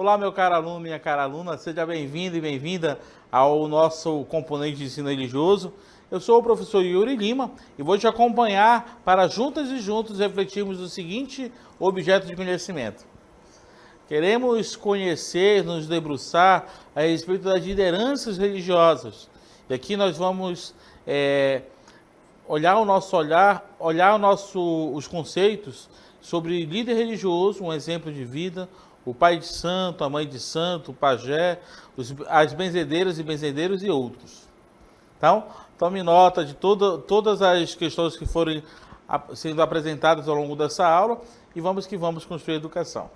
Olá, meu caro aluno, minha cara aluna, seja bem-vindo e bem-vinda ao nosso componente de ensino religioso. Eu sou o professor Yuri Lima e vou te acompanhar para juntas e juntos refletirmos o seguinte objeto de conhecimento. Queremos conhecer, nos debruçar a respeito das lideranças religiosas. E aqui nós vamos olhar os conceitos sobre líder religioso, um exemplo de vida, o pai de santo, a mãe de santo, o pajé, as benzedeiras e benzedeiros e outros. Então, tome nota de todas as questões que forem sendo apresentadas ao longo dessa aula e vamos que vamos construir educação.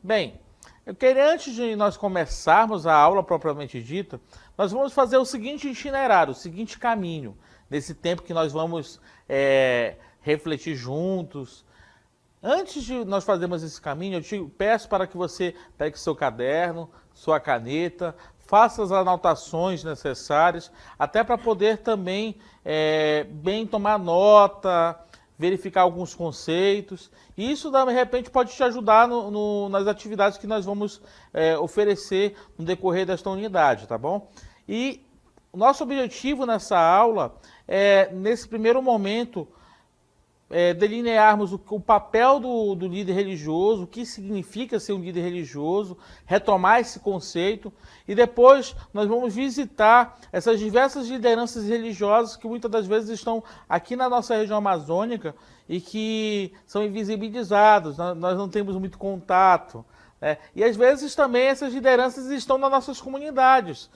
Bem, eu queria, antes de nós começarmos a aula propriamente dita, nós vamos fazer o seguinte itinerário, o seguinte caminho, nesse tempo que nós vamos refletir juntos. Antes de nós fazermos esse caminho, eu te peço para que você pegue seu caderno, sua caneta, faça as anotações necessárias, até para poder também bem tomar nota, verificar alguns conceitos. E isso, de repente, pode te ajudar nas atividades que nós vamos oferecer no decorrer desta unidade, tá bom? E o nosso objetivo nessa aula é, nesse primeiro momento, delinearmos o papel do líder religioso, o que significa ser um líder religioso, retomar esse conceito, e depois nós vamos visitar essas diversas lideranças religiosas que muitas das vezes estão aqui na nossa região amazônica e que são invisibilizados, nós não temos muito contato. E às vezes também essas lideranças estão nas nossas comunidades,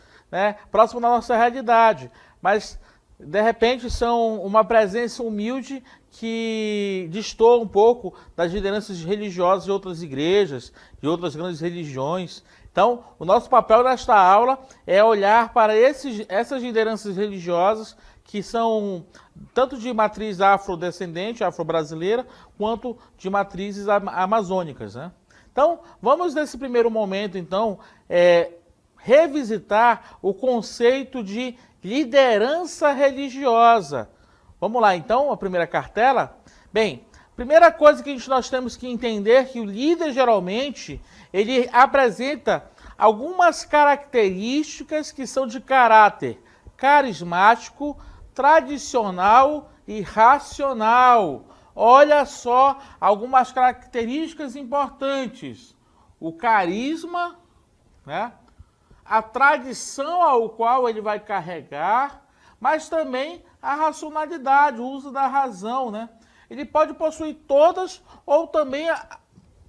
próximo da nossa realidade, mas de repente são uma presença humilde que destoa um pouco das lideranças religiosas de outras igrejas, de outras grandes religiões. Então, o nosso papel nesta aula é olhar para essas lideranças religiosas que são tanto de matriz afrodescendente, afro-brasileira, quanto de matrizes amazônicas, Então, vamos nesse primeiro momento, então, revisitar o conceito de liderança religiosa. Vamos lá, então, a primeira cartela. Bem, primeira coisa que nós temos que entender é que o líder, geralmente, ele apresenta algumas características que são de caráter carismático, tradicional e racional. Olha só algumas características importantes. O carisma, a tradição ao qual ele vai carregar, mas também a racionalidade, o uso da razão, Ele pode possuir todas ou também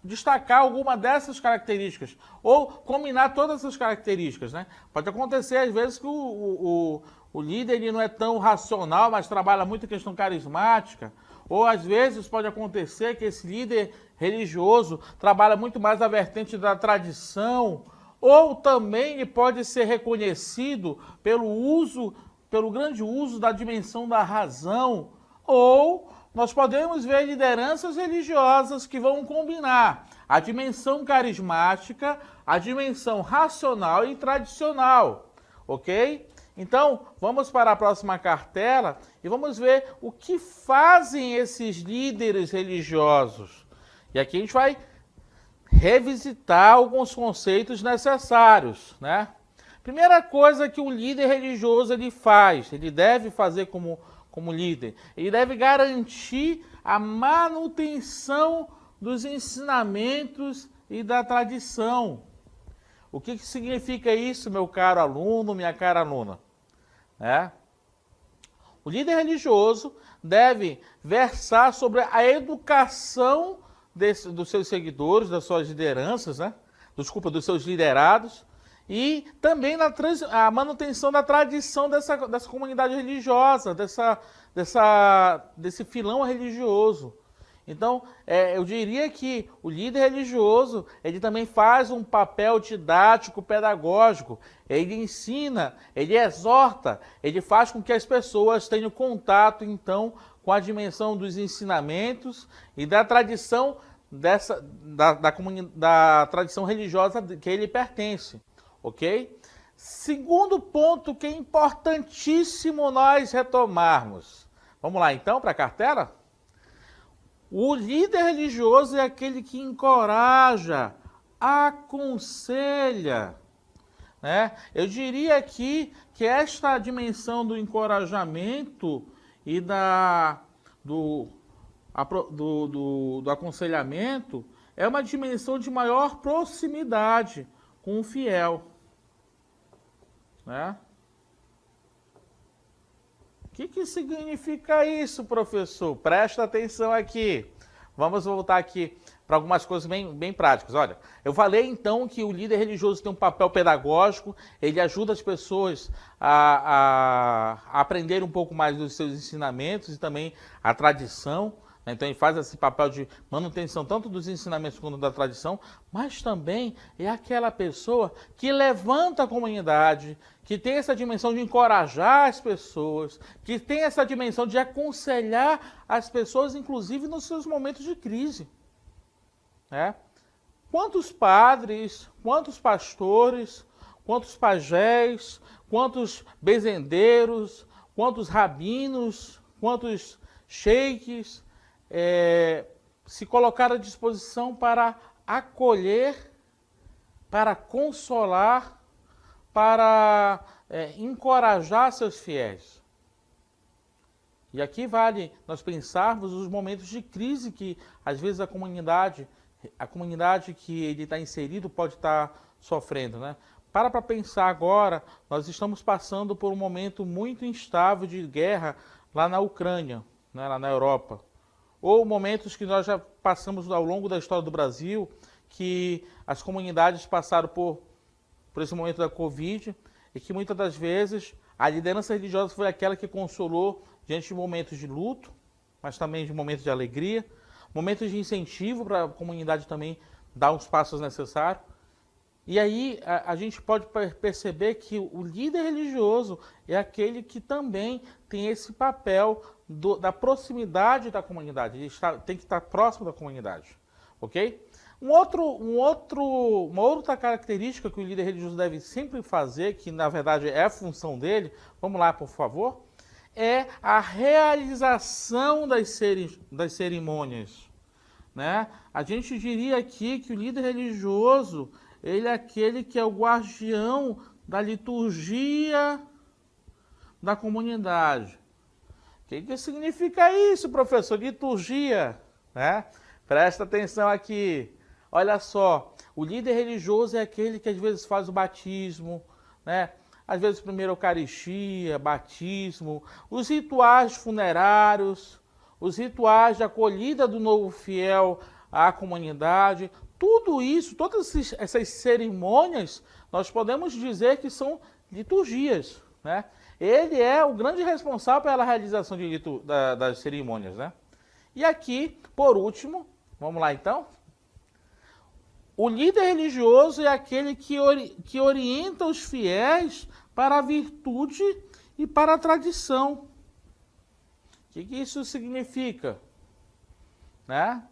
destacar alguma dessas características, ou combinar todas essas características, Pode acontecer às vezes que o líder ele não é tão racional, mas trabalha muito em questão carismática, ou às vezes pode acontecer que esse líder religioso trabalha muito mais a vertente da tradição, ou também ele pode ser reconhecido pelo grande uso da dimensão da razão, ou nós podemos ver lideranças religiosas que vão combinar a dimensão carismática, a dimensão racional e tradicional, ok? Então, vamos para a próxima cartela e vamos ver o que fazem esses líderes religiosos. E aqui a gente vai revisitar alguns conceitos necessários, Primeira coisa que um líder religioso ele deve fazer como líder, ele deve garantir a manutenção dos ensinamentos e da tradição. O que significa isso, meu caro aluno, minha cara aluna? O líder religioso deve versar sobre a educação dos seus seguidores, das suas lideranças, dos seus liderados, e também a manutenção da tradição dessa comunidade religiosa, desse filão religioso. Então, eu diria que o líder religioso, ele também faz um papel didático, pedagógico. Ele ensina, ele exorta, ele faz com que as pessoas tenham contato, então, com a dimensão dos ensinamentos e da tradição da tradição religiosa que ele pertence, ok? Segundo ponto que é importantíssimo nós retomarmos. Vamos lá então para a cartela? O líder religioso é aquele que encoraja, aconselha, né? Eu diria aqui que esta dimensão do encorajamento e do aconselhamento é uma dimensão de maior proximidade com o fiel, né? O que significa isso, professor? Presta atenção aqui. Vamos voltar aqui para algumas coisas bem práticas. Olha, eu falei então que o líder religioso tem um papel pedagógico, ele ajuda as pessoas a aprender um pouco mais dos seus ensinamentos e também a tradição. Então ele faz esse papel de manutenção tanto dos ensinamentos quanto da tradição, mas também é aquela pessoa que levanta a comunidade, que tem essa dimensão de encorajar as pessoas, que tem essa dimensão de aconselhar as pessoas, inclusive nos seus momentos de crise. Né? Quantos padres, quantos pastores, quantos pajés, quantos bezendeiros, quantos rabinos, quantos sheiks, se colocaram à disposição para acolher, para consolar, para encorajar seus fiéis. E aqui vale nós pensarmos os momentos de crise que, às vezes, a comunidade que ele está inserido pode estar sofrendo, né? Para pensar agora, nós estamos passando por um momento muito instável de guerra lá na Ucrânia, né, lá na Europa. Ou momentos que nós já passamos ao longo da história do Brasil, que as comunidades passaram por esse momento da Covid, e que muitas das vezes a liderança religiosa foi aquela que consolou diante de momentos de luto, mas também de momentos de alegria, momentos de incentivo para a comunidade também dar os passos necessários. E aí a gente pode perceber que o líder religioso é aquele que também tem esse papel da proximidade da comunidade. Ele tem que estar próximo da comunidade, ok? Uma outra característica que o líder religioso deve sempre fazer, que na verdade é a função dele, vamos lá por favor, é a realização das cerimônias. Né? A gente diria aqui que o líder religioso, ele é aquele que é o guardião da liturgia da comunidade. O que significa isso, professor? Liturgia, né? Presta atenção aqui. Olha só, o líder religioso é aquele que às vezes faz o batismo, né? Às vezes primeiro Eucaristia, batismo, os rituais funerários, os rituais de acolhida do novo fiel à comunidade. Tudo isso, todas essas cerimônias, nós podemos dizer que são liturgias, né? Ele é o grande responsável pela realização das cerimônias, né? E aqui, por último, vamos lá então. O líder religioso é aquele que orienta os fiéis para a virtude e para a tradição. O que isso significa? Né?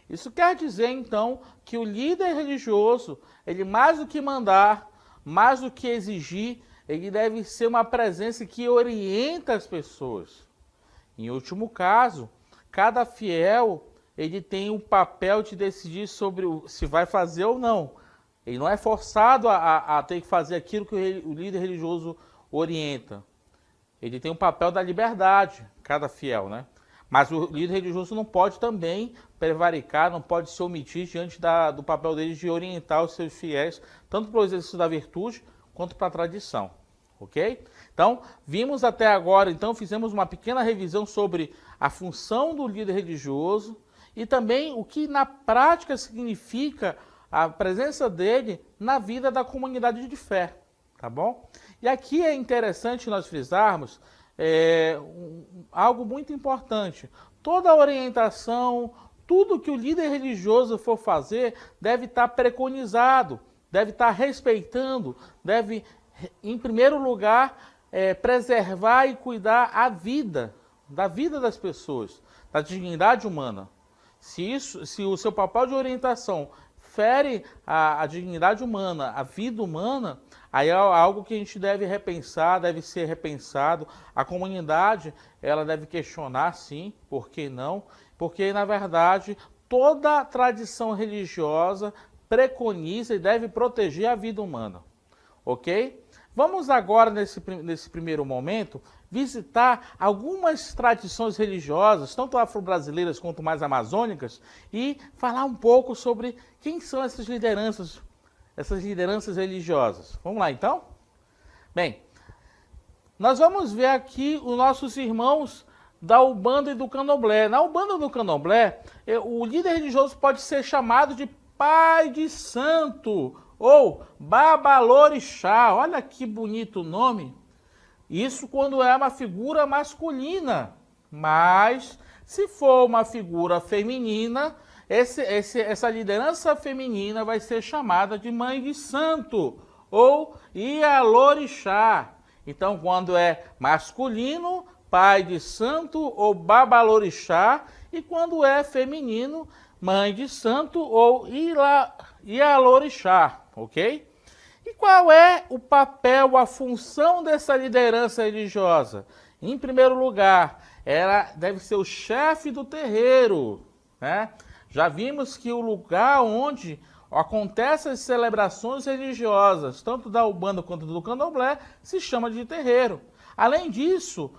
Isso quer dizer, então, que o líder religioso, ele mais do que mandar, mais do que exigir, ele deve ser uma presença que orienta as pessoas. Em último caso, cada fiel, ele tem o papel de decidir sobre se vai fazer ou não. Ele não é forçado a ter que fazer aquilo que o líder religioso orienta. Ele tem o papel da liberdade, cada fiel, né? Mas o líder religioso não pode também prevaricar, não pode se omitir diante do papel dele de orientar os seus fiéis, tanto para o exercício da virtude, quanto para a tradição, ok? Então, vimos até agora, então, fizemos uma pequena revisão sobre a função do líder religioso e também o que na prática significa a presença dele na vida da comunidade de fé, tá bom? E aqui é interessante nós frisarmos algo muito importante. Toda orientação, tudo que o líder religioso for fazer deve estar preconizado, deve estar respeitando, deve, em primeiro lugar, preservar e cuidar da vida das pessoas, da dignidade humana. Se o seu papel de orientação fere a dignidade humana, a vida humana, aí é algo que a gente deve repensar, deve ser repensado. A comunidade, ela deve questionar, sim, por que não? Porque, na verdade, toda tradição religiosa preconiza e deve proteger a vida humana, ok? Vamos agora, nesse primeiro momento, visitar algumas tradições religiosas, tanto afro-brasileiras quanto mais amazônicas, e falar um pouco sobre quem são essas lideranças religiosas. Vamos lá, então? Bem, nós vamos ver aqui os nossos irmãos da Umbanda e do Candomblé. Na Umbanda e do Candomblé, o líder religioso pode ser chamado de Pai de Santo ou Babalorixá. Olha que bonito nome. Isso quando é uma figura masculina. Mas, se for uma figura feminina, essa liderança feminina vai ser chamada de Mãe de Santo ou Ialorixá. Então, quando é masculino, Pai de Santo ou Babalorixá, e quando é feminino, Mãe de Santo ou Ialorixá, ok? E qual é o papel, a função dessa liderança religiosa? Em primeiro lugar, ela deve ser o chefe do terreiro, né? Já vimos que o lugar onde acontecem as celebrações religiosas, tanto da Umbanda quanto do Candomblé, se chama de terreiro. Além disso,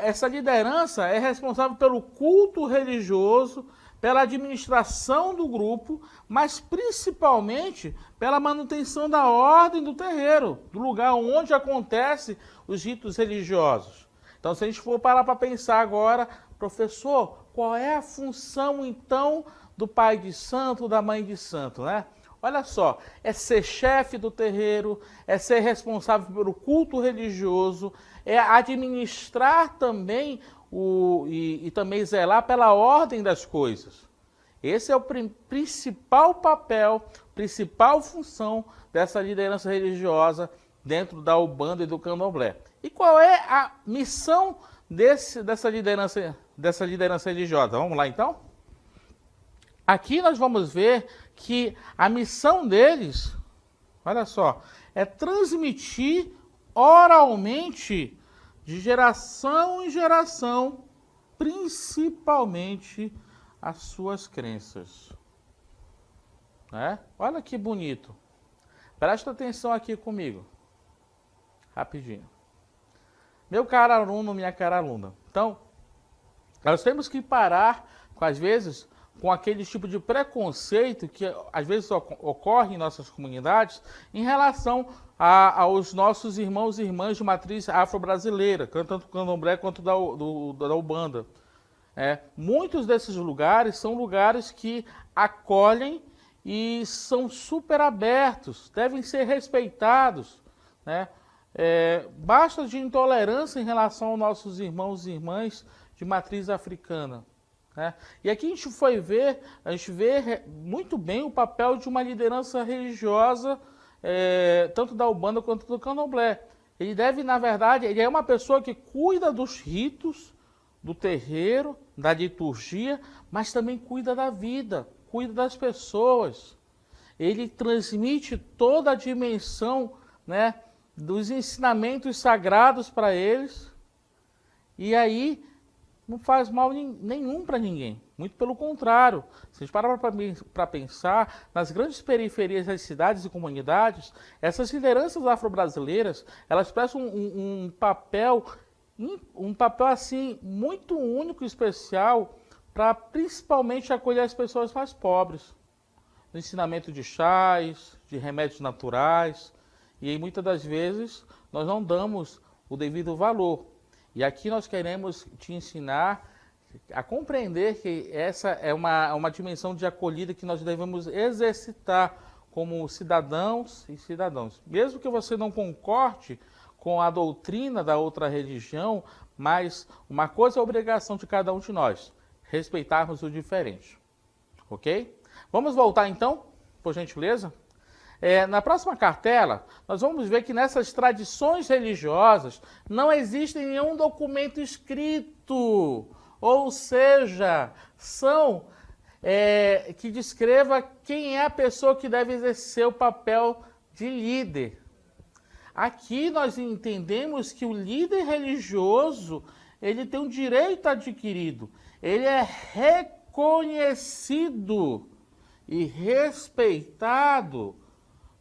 essa liderança é responsável pelo culto religioso, pela administração do grupo, mas principalmente pela manutenção da ordem do terreiro, do lugar onde acontecem os ritos religiosos. Então, se a gente for parar para pensar agora, professor, qual é a função, então, do pai de santo, da mãe de santo, né? Olha só, é ser chefe do terreiro, é ser responsável pelo culto religioso, é administrar também e também zelar pela ordem das coisas. Esse é o principal papel, principal função dessa liderança religiosa dentro da Umbanda e do Candomblé. E qual é a missão dessa liderança religiosa? Vamos lá então? Aqui nós vamos ver que a missão deles, olha só, é transmitir oralmente de geração em geração, principalmente as suas crenças. Né? Olha que bonito. Presta atenção aqui comigo. Rapidinho. Meu caro aluno, minha cara aluna. Então, nós temos que parar, às vezes, com aquele tipo de preconceito que às vezes ocorre em nossas comunidades em relação aos nossos irmãos e irmãs de matriz afro-brasileira, tanto do Candomblé quanto da Umbanda. Muitos desses lugares são lugares que acolhem e são super abertos, devem ser respeitados, né? Basta de intolerância em relação aos nossos irmãos e irmãs de matriz africana. E aqui a gente vê muito bem o papel de uma liderança religiosa, tanto da Umbanda quanto do Candomblé. Ele deve, na verdade, ele é uma pessoa que cuida dos ritos, do terreiro, da liturgia, mas também cuida da vida, cuida das pessoas. Ele transmite toda a dimensão, né, dos ensinamentos sagrados para eles, e aí não faz mal nenhum para ninguém. Muito pelo contrário. Se a gente parar para pensar, nas grandes periferias das cidades e comunidades, essas lideranças afro-brasileiras, elas prestam um papel assim, muito único e especial para principalmente acolher as pessoas mais pobres. No ensinamento de chás, de remédios naturais, e aí, muitas das vezes nós não damos o devido valor. E aqui nós queremos te ensinar a compreender que essa é uma dimensão de acolhida que nós devemos exercitar como cidadãos e cidadãos. Mesmo que você não concorde com a doutrina da outra religião, mas uma coisa é a obrigação de cada um de nós, respeitarmos o diferente. Ok? Vamos voltar então, por gentileza? Na próxima cartela, nós vamos ver que nessas tradições religiosas não existe nenhum documento escrito, ou seja, que descreva quem é a pessoa que deve exercer o papel de líder. aqui nós entendemos que o líder religioso, ele tem um direito adquirido, ele é reconhecido e respeitado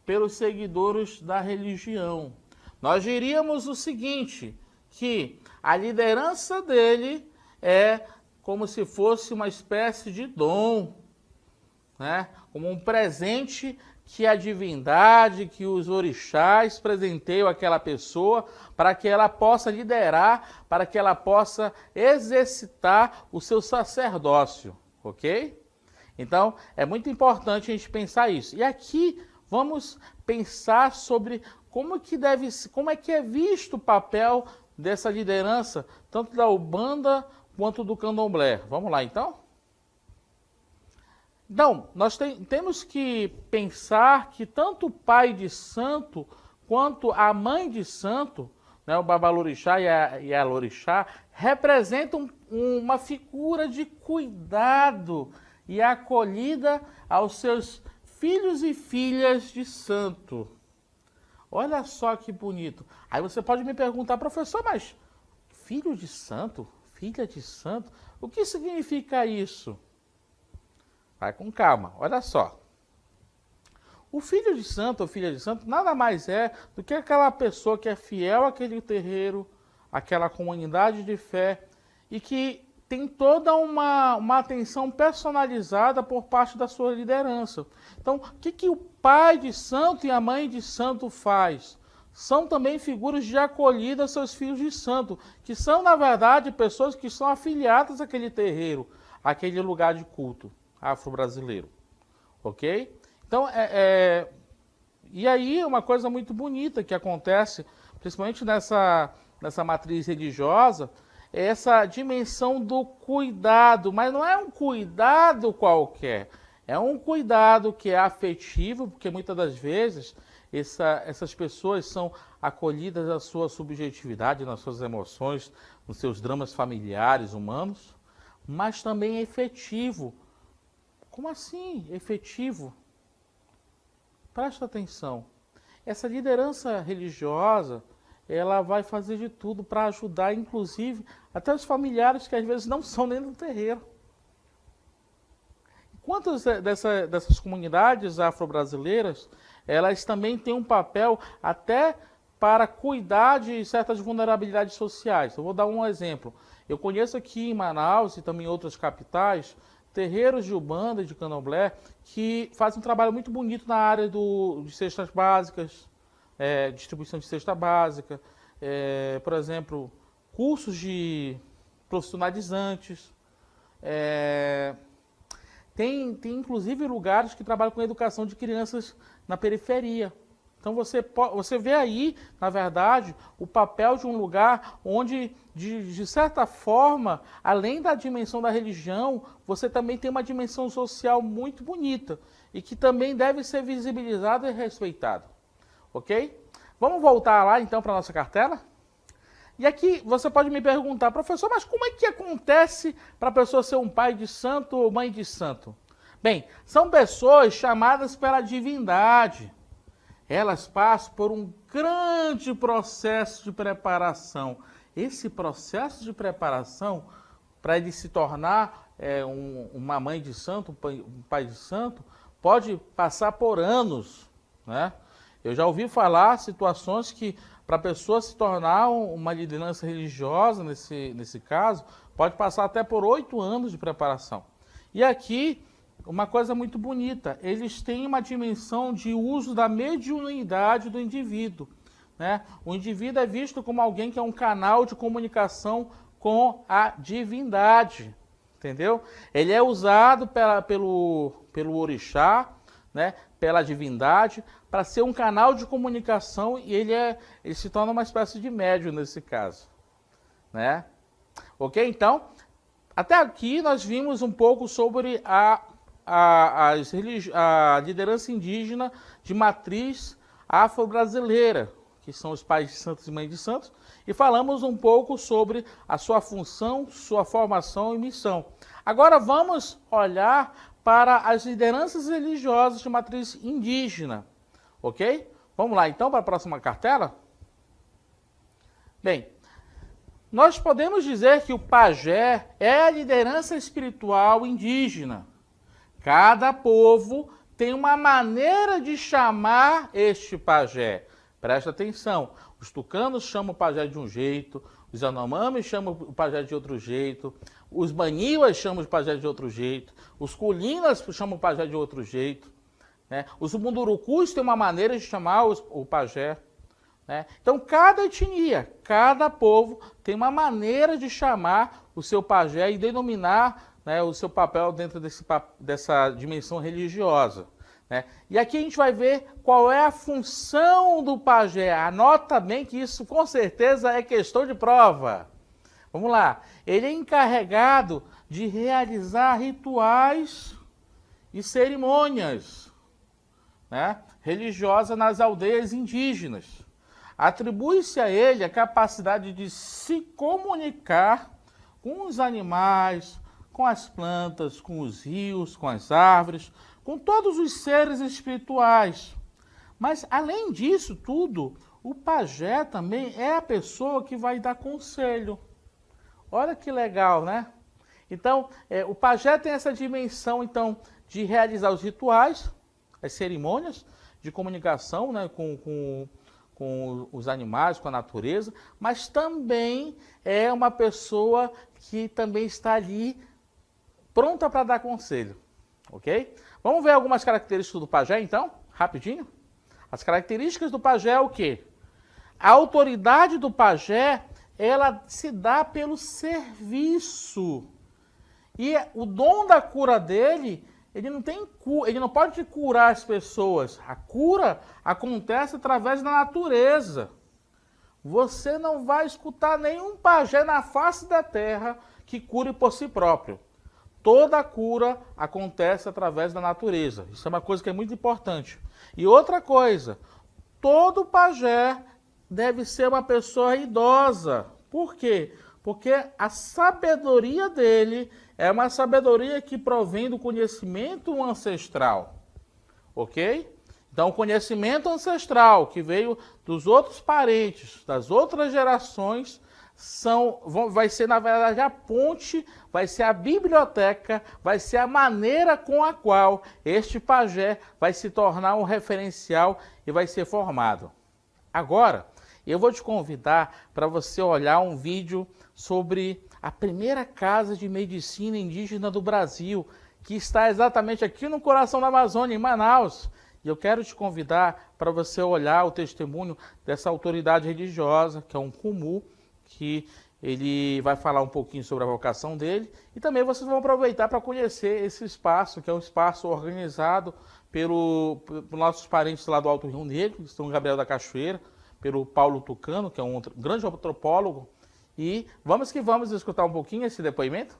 pelos seguidores da religião. Nós diríamos o seguinte, que a liderança dele é como se fosse uma espécie de dom, né? Como um presente que a divindade, que os orixás presenteiam àquela pessoa para que ela possa liderar, para que ela possa exercitar o seu sacerdócio, ok? Então, é muito importante a gente pensar isso. E aqui vamos pensar sobre como é que é visto o papel dessa liderança, tanto da Umbanda quanto do Candomblé. Vamos lá, então? Então, nós temos que pensar que tanto o pai de santo quanto a mãe de santo, né, o Babalorixá e a Lorixá, representam uma figura de cuidado e acolhida aos seus filhos e filhas de santo. Olha só que bonito. Aí você pode me perguntar, professor, mas filho de santo? Filha de santo? O que significa isso? Vai com calma, olha só. O filho de santo ou filha de santo nada mais é do que aquela pessoa que é fiel àquele terreiro, àquela comunidade de fé e que tem toda uma atenção personalizada por parte da sua liderança. Então, o que o pai de santo e a mãe de santo faz? São também figuras de acolhida aos seus filhos de santo, que são, na verdade, pessoas que são afiliadas àquele terreiro, àquele lugar de culto afro-brasileiro, ok? Então, e aí uma coisa muito bonita que acontece, principalmente nessa matriz religiosa, é essa dimensão do cuidado, mas não é um cuidado qualquer, é um cuidado que é afetivo, porque muitas das vezes essas pessoas são acolhidas na sua subjetividade, nas suas emoções, nos seus dramas familiares, humanos, mas também é efetivo. Como assim, efetivo? Presta atenção. Essa liderança religiosa, ela vai fazer de tudo para ajudar, inclusive, até os familiares que às vezes não são nem do terreiro. Quantas dessas comunidades afro-brasileiras, elas também têm um papel até para cuidar de certas vulnerabilidades sociais. Eu vou dar um exemplo. Eu conheço aqui em Manaus e também em outras capitais, terreiros de Umbanda e de Candomblé que fazem um trabalho muito bonito na área de cestas básicas, distribuição de cesta básica, por exemplo, cursos de profissionalizantes. Tem inclusive lugares que trabalham com educação de crianças na periferia. Então você vê aí, na verdade, o papel de um lugar onde, de certa forma, além da dimensão da religião, você também tem uma dimensão social muito bonita e que também deve ser visibilizada e respeitada. Ok? Vamos voltar lá então para a nossa cartela? E aqui você pode me perguntar, professor, mas como é que acontece para a pessoa ser um pai de santo ou mãe de santo? Bem, são pessoas chamadas pela divindade. Elas passam por um grande processo de preparação. Esse processo de preparação, para ele se tornar uma mãe de santo, um pai de santo, pode passar por anos, né? Eu já ouvi falar situações que, para a pessoa se tornar uma liderança religiosa, nesse caso, pode passar até por 8 anos de preparação. E aqui, uma coisa muito bonita, eles têm uma dimensão de uso da mediunidade do indivíduo, né? O indivíduo é visto como alguém que é um canal de comunicação com a divindade, entendeu? Ele é usado pelo orixá, né? Pela divindade, para ser um canal de comunicação e ele se torna uma espécie de médium nesse caso, né? Ok? Então, até aqui nós vimos um pouco sobre a liderança indígena de matriz afro-brasileira, que são os pais de santos e mães de santos, e falamos um pouco sobre a sua função, sua formação e missão. Agora vamos olhar para as lideranças religiosas de matriz indígena, ok? Vamos lá então para a próxima cartela? Bem, nós podemos dizer que o pajé é a liderança espiritual indígena. Cada povo tem uma maneira de chamar este pajé. Presta atenção, os tucanos chamam o pajé de um jeito, os Yanomamis chamam o pajé de outro jeito, os Baniwas chamam o pajé de outro jeito, os Kulinas chamam o pajé de outro jeito, né? Os Mundurucus têm uma maneira de chamar o pajé. Né? Então, cada etnia, cada povo tem uma maneira de chamar o seu pajé e denominar, né, o seu papel dentro dessa dimensão religiosa. Né? E aqui a gente vai ver qual é a função do pajé. Anota bem que isso com certeza é questão de prova. Vamos lá. Ele é encarregado de realizar rituais e cerimônias, né, religiosas nas aldeias indígenas. Atribui-se a ele a capacidade de se comunicar com os animais, com as plantas, com os rios, com as árvores, com todos os seres espirituais. Mas, além disso tudo, o pajé também é a pessoa que vai dar conselho. Olha que legal, né? Então, o pajé tem essa dimensão, então, de realizar os rituais, as cerimônias de comunicação, né, com os animais, com a natureza, mas também é uma pessoa que também está ali pronta para dar conselho, ok? Vamos ver algumas características do pajé, então, rapidinho? As características do pajé é o quê? A autoridade do pajé, ela se dá pelo serviço. E o dom da cura dele, ele não pode curar as pessoas. A cura acontece através da natureza. Você não vai escutar nenhum pajé na face da terra que cure por si próprio. Toda a cura acontece através da natureza. Isso é uma coisa que é muito importante. E outra coisa, todo pajé deve ser uma pessoa idosa. Por quê? Porque a sabedoria dele é uma sabedoria que provém do conhecimento ancestral. Ok? Então, o conhecimento ancestral que veio dos outros parentes, das outras gerações, vai ser, na verdade, a ponte, vai ser a biblioteca, vai ser a maneira com a qual este pajé vai se tornar um referencial e vai ser formado. Agora, eu vou te convidar para você olhar um vídeo sobre a primeira casa de medicina indígena do Brasil, que está exatamente aqui no coração da Amazônia, em Manaus. E eu quero te convidar para você olhar o testemunho dessa autoridade religiosa, que é um Kumu, que ele vai falar um pouquinho sobre a vocação dele. E também vocês vão aproveitar para conhecer esse espaço, que é um espaço organizado pelos nossos parentes lá do Alto Rio Negro, São Gabriel da Cachoeira, pelo Paulo Tucano, que é um grande antropólogo. E vamos que vamos escutar um pouquinho esse depoimento?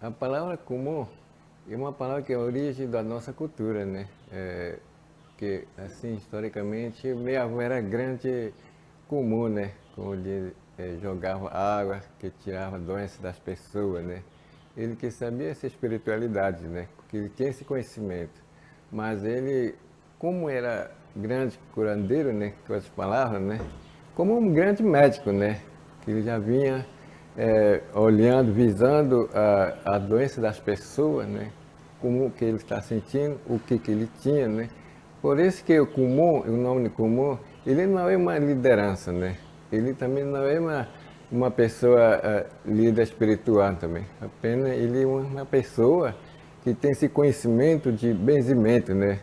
A palavra Kumu é uma palavra que é a origem da nossa cultura, né? Que, assim, historicamente, minha avó era grande Kumu, né? Como ele jogava água, que tirava doenças das pessoas, né? Ele que sabia essa espiritualidade, né? Porque ele tinha esse conhecimento. Mas ele, como era grande curandeiro, né? Com as palavras, né? Como um grande médico, né? Que ele já vinha olhando, visando a doença das pessoas, né? Como que ele está sentindo, o que ele tinha, né? Por isso que o Kumu, o nome de Kumu, ele não é uma liderança, né? Ele também não é uma pessoa líder espiritual também. Apenas ele é uma pessoa que tem esse conhecimento de benzimento, né?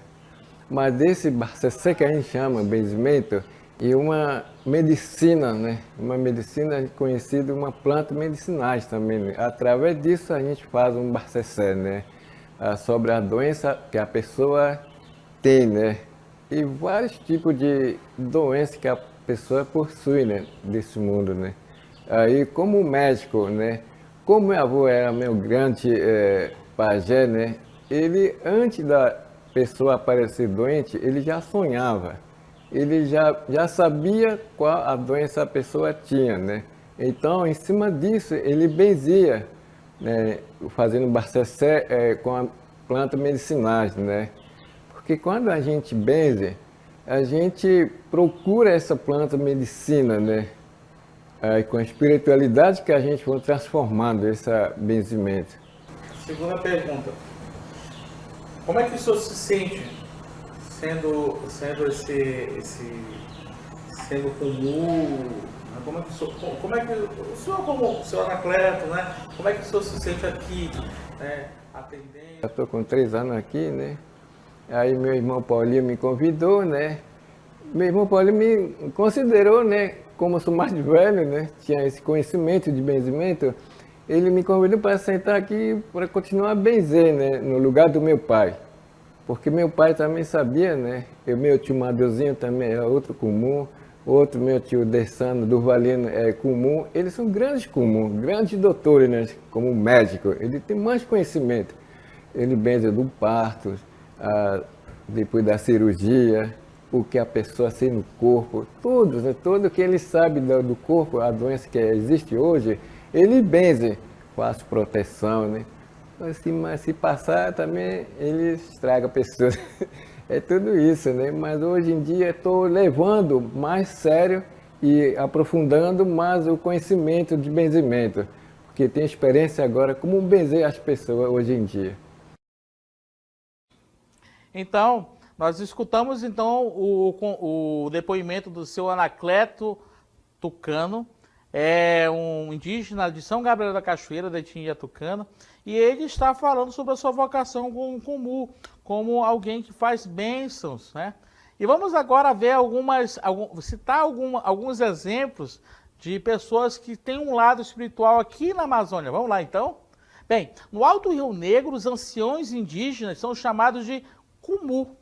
Mas esse Barcessé que a gente chama benzimento é uma medicina, né? Uma medicina conhecida, uma planta medicinais também, né? Através disso a gente faz um Barcessé, né? Sobre a doença que a pessoa tem, né? e vários tipos de doenças que a pessoa possui, né, desse mundo, né. Aí, como médico, né, como meu avô era meu grande pajé, né, ele, antes da pessoa aparecer doente, ele já sonhava. Ele já sabia qual a doença a pessoa tinha, né? Então, em cima disso, ele benzia, né, fazendo bacessé com a planta medicinais, né? Porque quando a gente benze, a gente procura essa planta medicina, né? Com a espiritualidade que a gente vai transformando esse benzimento. Segunda pergunta. Como é que o senhor se sente sendo comum? Como é que o senhor, como o senhor Anacleto, né? Como é que o senhor se sente aqui, né, atendendo? Eu estou com 3 anos aqui, né? Aí meu irmão Paulinho me convidou, né? Meu irmão Paulinho me considerou, né? Como eu sou mais velho, né? Tinha esse conhecimento de benzimento. Ele me convidou para sentar aqui para continuar a benzer, né? No lugar do meu pai. Porque meu pai também sabia, né? E meu tio Madeuzinho também é outro comum. Outro, meu tio Dessano, Durvalino, é comum. Eles são grandes comuns, grandes doutores, né? Como médico. Ele tem mais conhecimento. Ele benze do parto, depois da cirurgia, o que a pessoa tem no corpo, tudo, né? Tudo que ele sabe do corpo, a doença que existe hoje, ele benze, faz proteção, né? Mas se passar também, ele estraga a pessoa. É tudo isso, né? Mas hoje em dia estou levando mais sério e aprofundando mais o conhecimento de benzimento, porque tenho experiência agora como benzer as pessoas hoje em dia. Então, nós escutamos então o depoimento do seu Anacleto Tucano, é um indígena de São Gabriel da Cachoeira, da etnia tucana, e ele está falando sobre a sua vocação como alguém que faz bênçãos, né? E vamos agora ver citar alguns exemplos de pessoas que têm um lado espiritual aqui na Amazônia. Vamos lá então? Bem, no Alto Rio Negro, os anciões indígenas são chamados de Kumu,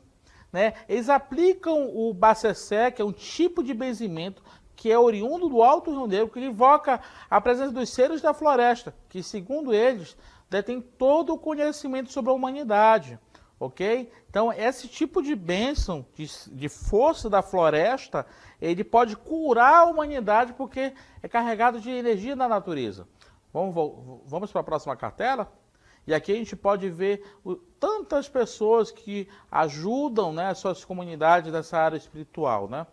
né? Eles aplicam o bacessé, que é um tipo de benzimento que é oriundo do Alto Rio Negro, que invoca a presença dos seres da floresta, que, segundo eles, detêm todo o conhecimento sobre a humanidade, ok? Então, esse tipo de bênção, de força da floresta, ele pode curar a humanidade porque é carregado de energia da natureza. Vamos para a próxima cartela? E aqui a gente pode ver tantas pessoas que ajudam, né, as suas comunidades nessa área espiritual, né?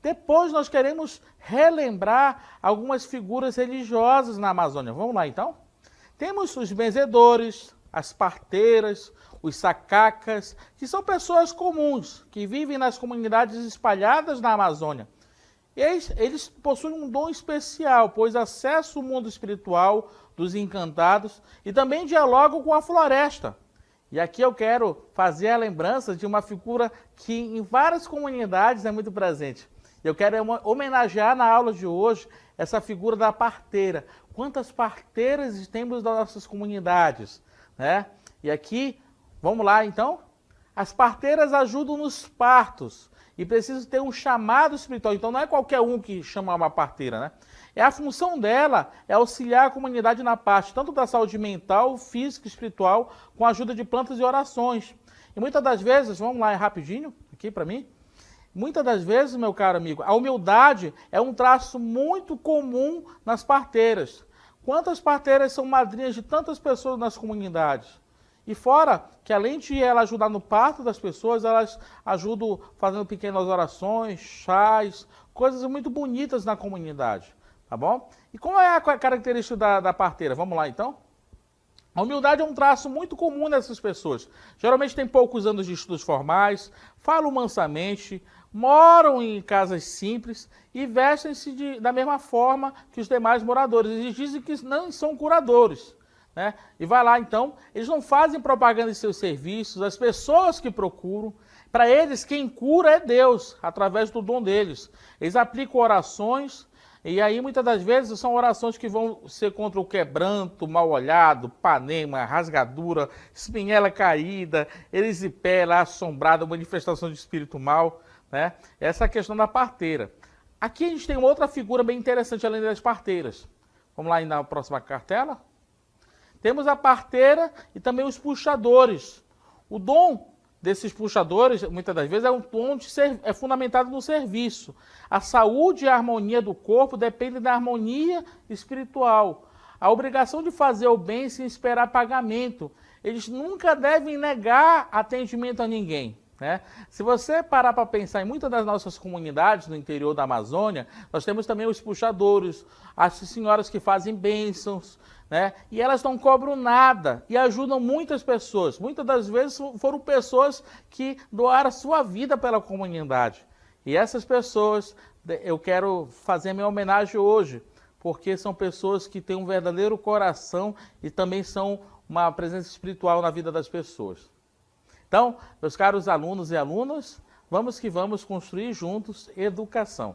Depois nós queremos relembrar algumas figuras religiosas na Amazônia. Vamos lá então? Temos os benzedores, as parteiras, os sacacas, que são pessoas comuns, que vivem nas comunidades espalhadas na Amazônia. Eles possuem um dom especial, pois acessam o mundo espiritual dos encantados e também dialogam com a floresta. E aqui eu quero fazer a lembrança de uma figura que em várias comunidades é muito presente. Eu quero homenagear na aula de hoje essa figura da parteira. Quantas parteiras temos nas nossas comunidades, né? E aqui, vamos lá então? As parteiras ajudam nos partos e precisam ter um chamado espiritual. Então não é qualquer um que chama uma parteira, né? A função dela é auxiliar a comunidade na parte tanto da saúde mental, física e espiritual, com a ajuda de plantas e orações. E muitas das vezes, vamos lá rapidinho, aqui para mim. Muitas das vezes, meu caro amigo, a humildade é um traço muito comum nas parteiras. Quantas parteiras são madrinhas de tantas pessoas nas comunidades? E fora que além de ela ajudar no parto das pessoas, elas ajudam fazendo pequenas orações, chás, coisas muito bonitas na comunidade, tá bom? E qual é a característica da parteira? Vamos lá então? A humildade é um traço muito comum nessas pessoas. Geralmente tem poucos anos de estudos formais, falam mansamente, moram em casas simples e vestem-se da mesma forma que os demais moradores. Eles dizem que não são curadores, né? E vai lá então, eles não fazem propaganda de seus serviços, as pessoas que procuram, para eles quem cura é Deus, através do dom deles. Eles aplicam orações, E aí, muitas das vezes, são orações que vão ser contra o quebranto, mal-olhado, panema, rasgadura, espinhela caída, erisipela, assombrada, manifestação de espírito mal, né? Essa é a questão da parteira. Aqui a gente tem uma outra figura bem interessante, além das parteiras. Vamos lá na próxima cartela? Temos a parteira e também os puxadores. O dom desses puxadores, muitas das vezes, é um dom é fundamentado no serviço. A saúde e a harmonia do corpo dependem da harmonia espiritual. A obrigação de fazer o bem sem esperar pagamento. Eles nunca devem negar atendimento a ninguém, né? Se você parar para pensar em muitas das nossas comunidades no interior da Amazônia, nós temos também os puxadores, as senhoras que fazem bênçãos, né? E elas não cobram nada e ajudam muitas pessoas. Muitas das vezes foram pessoas que doaram a sua vida pela comunidade. E essas pessoas, eu quero fazer a minha homenagem hoje, porque são pessoas que têm um verdadeiro coração e também são uma presença espiritual na vida das pessoas. Então, meus caros alunos e alunas, vamos que vamos construir juntos educação.